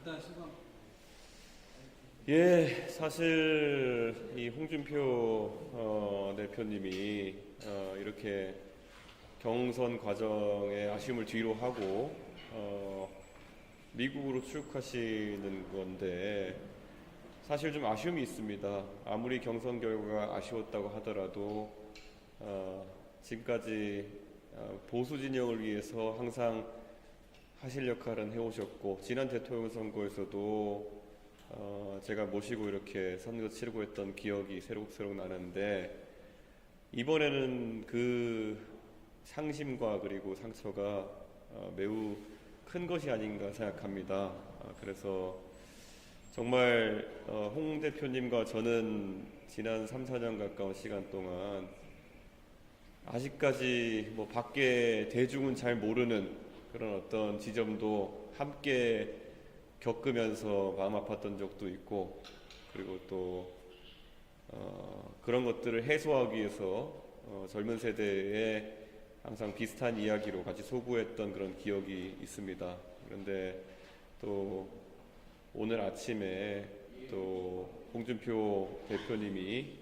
간단한 소감. 예, 사실 이 홍준표 대표님이 이렇게 경선 과정에 아쉬움을 뒤로 하고 미국으로 출국하시는 건데 사실 좀 아쉬움이 있습니다. 아무리 경선 결과가 아쉬웠다고 하더라도 지금까지 보수 진영을 위해서 항상 하실 역할은 해오셨고 지난 대통령 선거에서도 제가 모시고 이렇게 선거 치르고 했던 기억이 새록새록 나는데 이번에는 그 상심과 그리고 상처가 매우 큰 것이 아닌가 생각합니다. 그래서 정말 홍 대표님과 저는 지난 3, 4년 가까운 시간 동안 아직까지 뭐 밖에 대중은 잘 모르는 그런 어떤 지점도 함께 겪으면서 마음 아팠던 적도 있고 그리고 또 그런 것들을 해소하기 위해서 젊은 세대에 항상 비슷한 이야기로 같이 소구했던 그런 기억이 있습니다. 그런데 또 오늘 아침에 또 홍준표 대표님이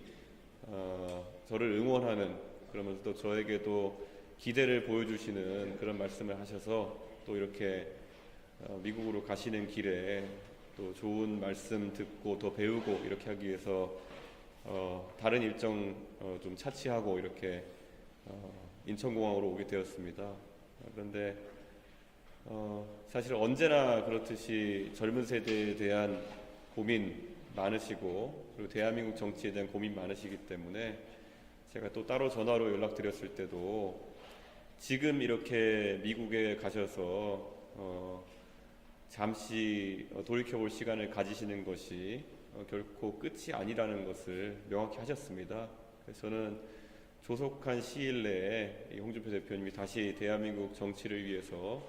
저를 응원하는 그러면서 또 저에게도 기대를 보여주시는 그런 말씀을 하셔서 또 이렇게 미국으로 가시는 길에 또 좋은 말씀 듣고 더 배우고 이렇게 하기 위해서 다른 일정 좀 차치하고 이렇게 인천공항으로 오게 되었습니다. 그런데 사실 언제나 그렇듯이 젊은 세대에 대한 고민 많으시고 그리고 대한민국 정치에 대한 고민 많으시기 때문에 제가 또 따로 전화로 연락드렸을 때도 지금 이렇게 미국에 가셔서 잠시 돌이켜볼 시간을 가지시는 것이 결코 끝이 아니라는 것을 명확히 하셨습니다. 그래서 저는 조속한 시일 내에 이 홍준표 대표님이 다시 대한민국 정치를 위해서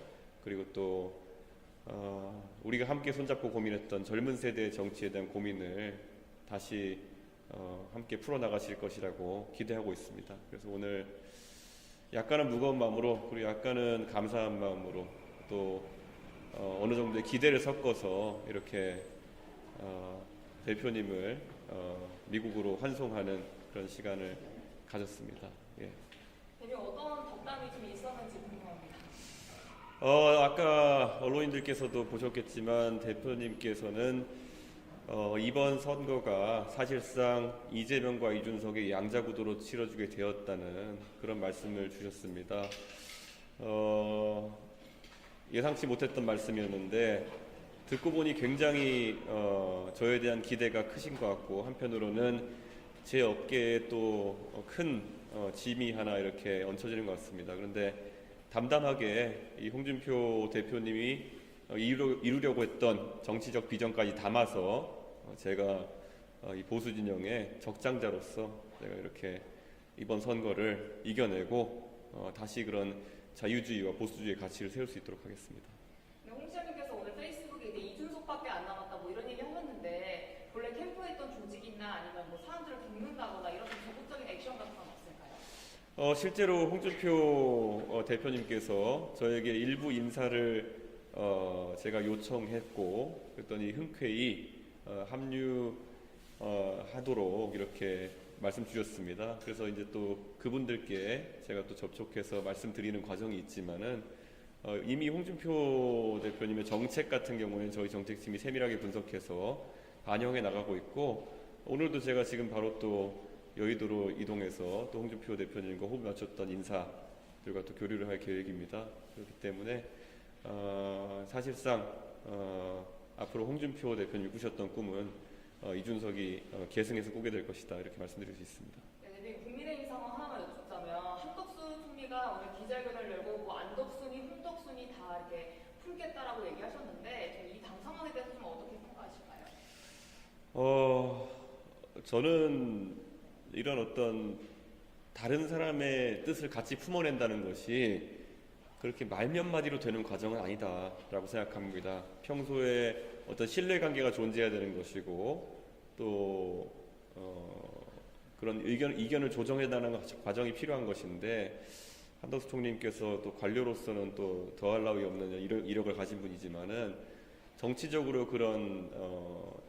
그리고 또 우리가 함께 손잡고 고민했던 젊은 세대의 정치에 대한 고민을 다시 함께 풀어나가실 것이라고 기대하고 있습니다. 그래서 오늘 약간은 무거운 마음으로 그리고 약간은 감사한 마음으로 또 어느 정도의 기대를 섞어서 이렇게 대표님을 미국으로 환송하는 그런 시간을 가졌습니다. 예. 대표 어떤 덕담이 좀 있었는지 궁금합니다. 아까 언론인들께서도 보셨겠지만 대표님께서는 이번 선거가 사실상 이재명과 이준석의 양자구도로 치러지게 되었다는 그런 말씀을 주셨습니다. 예상치 못했던 말씀이었는데 듣고 보니 굉장히 저에 대한 기대가 크신 것 같고 한편으로는 제 어깨에 또 큰 짐이 하나 이렇게 얹혀지는 것 같습니다. 그런데 담담하게 이 홍준표 대표님이 이루려고 했던 정치적 비전까지 담아서 제가 이 보수 진영의 적장자로서 제가 이렇게 이번 선거를 이겨내고 다시 그런 자유주의와 보수주의의 가치를 세울 수 있도록 하겠습니다. 네, 홍 시장님께서 오늘 페이스북에 이제 이준석밖에 안 남았다 뭐 이런 얘기 하셨는데 본래 캠프에 있던 조직이나 아니면 뭐 사람들을 돕는다거나 이런 적극적인 액션 같은 건 없을까요? 실제로 홍준표 대표님께서 저에게 일부 인사를 제가 요청했고 그랬더니 흔쾌히 합류하도록 이렇게 말씀 주셨습니다. 그래서 이제 또 그분들께 제가 또 접촉해서 말씀드리는 과정이 있지만은 이미 홍준표 대표님의 정책 같은 경우에는 저희 정책팀이 세밀하게 분석해서 반영해 나가고 있고 오늘도 제가 지금 바로 또 여의도로 이동해서 또 홍준표 대표님과 호흡 맞췄던 인사들과 또 교류를 할 계획입니다. 그렇기 때문에 사실상 앞으로 홍준표 대표님이 꾸셨던 꿈은 이준석이 계승해서 꾸게 될 것이다 이렇게 말씀드릴 수 있습니다. 네, 국민의힘 상황 하나만 여쭙자면 한덕수 총리가 오늘 기자회견을 열고 뭐 안덕순이, 홍덕순이 다 이렇게 풀겠다라고 얘기하셨는데 이 당 상황에 대해서 좀 어떻게 평가하실까요? 저는 이런 어떤 다른 사람의 뜻을 같이 품어낸다는 것이 그렇게 말 몇 마디로 되는 과정은 아니다라고 생각합니다. 평소에 어떤 신뢰관계가 존재해야 되는 것이고 또 그런 이견을 조정해나가는 과정이 필요한 것인데 한덕수 총리님께서 또 관료로서는 또 더할 나위 없는 이력을 가진 분이지만은 정치적으로 그런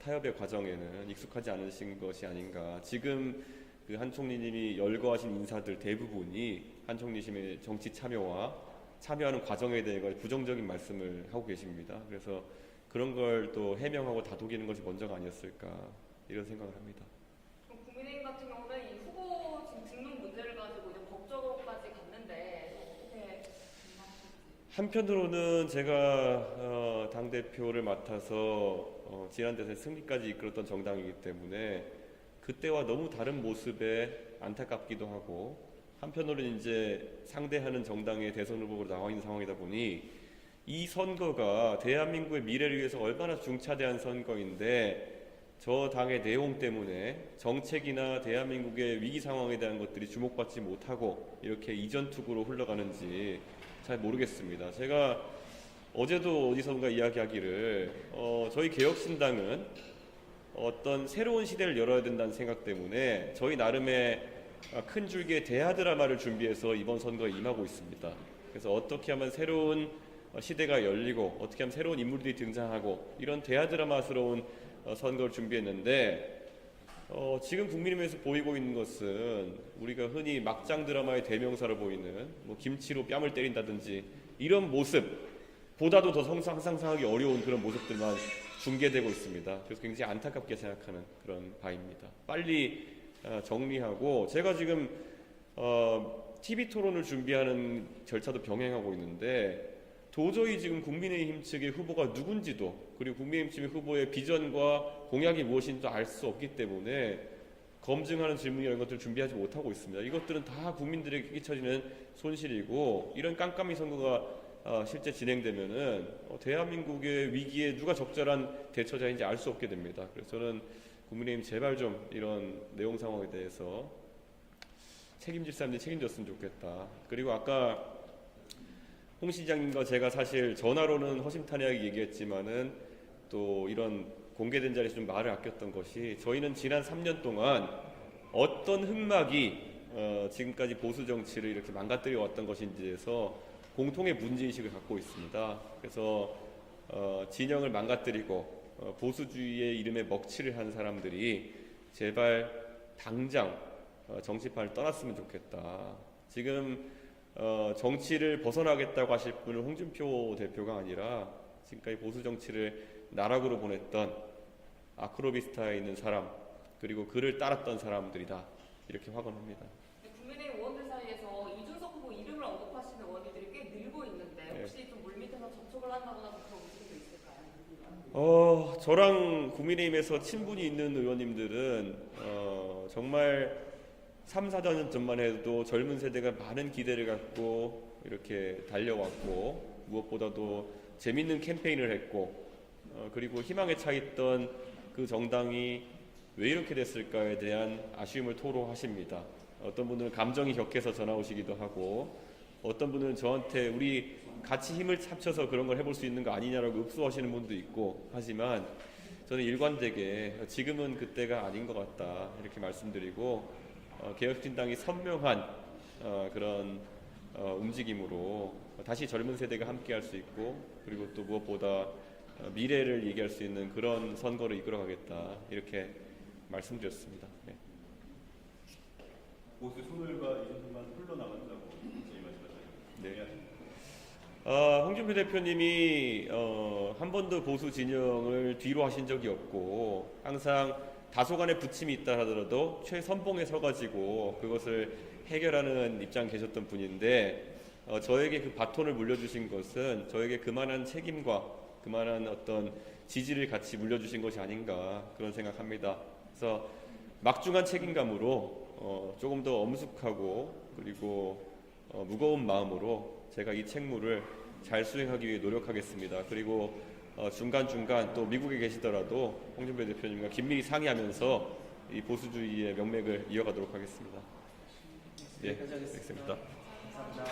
타협의 과정에는 익숙하지 않으신 것이 아닌가. 지금 그 한 총리님이 열거하신 인사들 대부분이 한 총리님의 정치 참여하는 과정에 대해 부정적인 말씀을 하고 계십니다. 그래서 그런 걸 또 해명하고 다독이는 것이 먼저가 아니었을까 이런 생각을 합니다. 그럼 국민의힘 같은 경우는 이 후보 지금 등록 문제를 가지고 이제 법적으로까지 갔는데 어떻게 생각하실지? 한편으로는 제가 당대표를 맡아서 지난 대선 승리까지 이끌었던 정당이기 때문에 그때와 너무 다른 모습에 안타깝기도 하고, 한편으로는 이제 상대하는 정당의 대선 후보로 나와 있는 상황이다 보니 이 선거가 대한민국의 미래를 위해서 얼마나 중차대한 선거인데 저 당의 내용 때문에 정책이나 대한민국의 위기 상황에 대한 것들이 주목받지 못하고 이렇게 이전투구로 흘러가는지 잘 모르겠습니다. 제가 어제도 어디선가 이야기하기를 저희 개혁신당은 어떤 새로운 시대를 열어야 된다는 생각 때문에 저희 나름의 큰 줄기의 대하 드라마를 준비해서 이번 선거에 임하고 있습니다. 그래서 어떻게 하면 새로운 시대가 열리고 어떻게 하면 새로운 인물들이 등장하고 이런 대하 드라마스러운 선거를 준비했는데 지금 국민의힘에서 보이고 있는 것은 우리가 흔히 막장 드라마의 대명사로 보이는 뭐 김치로 뺨을 때린다든지 이런 모습보다도 더 상상하기 어려운 그런 모습들만 중계되고 있습니다. 그래서 굉장히 안타깝게 생각하는 그런 바입니다. 빨리 정리하고, 제가 지금 TV 토론을 준비하는 절차도 병행하고 있는데 도저히 지금 국민의힘 측의 후보가 누군지도, 그리고 국민의힘 측의 후보의 비전과 공약이 무엇인지도 알 수 없기 때문에 검증하는 질문 이런 것들을 준비하지 못하고 있습니다. 이것들은 다 국민들에게 끼쳐지는 손실이고, 이런 깜깜이 선거가 실제 진행되면은 대한민국의 위기에 누가 적절한 대처자인지 알 수 없게 됩니다. 그래서 저는 국민의힘 제발 좀 이런 내용 상황에 대해서 책임질 사람들이 책임졌으면 좋겠다. 그리고 아까 홍 시장님과 제가 사실 전화로는 허심탄회하게 얘기했지만은 또 이런 공개된 자리에서 좀 말을 아꼈던 것이, 저희는 지난 3년 동안 어떤 흑막이 지금까지 보수 정치를 이렇게 망가뜨려 왔던 것인지에서 공통의 문제의식을 갖고 있습니다. 그래서 진영을 망가뜨리고 보수주의의 이름에 먹칠을 한 사람들이 제발 당장 정치판을 떠났으면 좋겠다. 지금 정치를 벗어나겠다고 하실 분은 홍준표 대표가 아니라 지금까지 보수 정치를 나락으로 보냈던 아크로비스타에 있는 사람, 그리고 그를 따랐던 사람들이다. 이렇게 확언합니다. 국민의힘 의원들 사이에서 이준석 후보 이름을 언급하시는 의원들이 꽤 늘고 있는데 혹시 좀 물밑에서 접촉을 한다거나 그런 움직임도 있을까요? 저랑 국민의힘에서 친분이 있는 의원님들은 정말 3, 4년 전만 해도 젊은 세대가 많은 기대를 갖고 이렇게 달려왔고, 무엇보다도 재밌는 캠페인을 했고, 그리고 희망에 차 있던 그 정당이 왜 이렇게 됐을까에 대한 아쉬움을 토로하십니다. 어떤 분들은 감정이 격해서 전화 오시기도 하고, 어떤 분들은 저한테 우리 같이 힘을 합쳐서 그런 걸 해볼 수 있는 거 아니냐라고 읍소하시는 분도 있고, 하지만 저는 일관되게 지금은 그때가 아닌 것 같다 이렇게 말씀드리고, 개혁신당이 선명한 그런 움직임으으로 다시 젊은 세대가 함께할 수 있고, 그리고 또 무엇보다 미래를 얘기할 수 있는 그런 선거를 이끌어가겠다 이렇게 말씀드렸습니다. 네. 보수 소멸과 이전만 흘러나간다고 말씀하셨죠. 네. 홍준표 대표님이 한 번도 보수 진영을 뒤로 하신 적이 없고, 항상 다소간의 부침이 있다 하더라도 최선봉에 서가지고 그것을 해결하는 입장에 계셨던 분인데, 저에게 그 바톤을 물려주신 것은 저에게 그만한 책임과 그만한 어떤 지지를 같이 물려주신 것이 아닌가 그런 생각합니다. 그래서 막중한 책임감으로 조금 더 엄숙하고 그리고 무거운 마음으로 제가 이 책무를 잘 수행하기 위해 노력하겠습니다. 그리고 중간중간 또 미국에 계시더라도 홍준표 대표님과 긴밀히 상의하면서 이 보수주의의 명맥을 이어가도록 하겠습니다. 네, 알겠습니다. 감사합니다.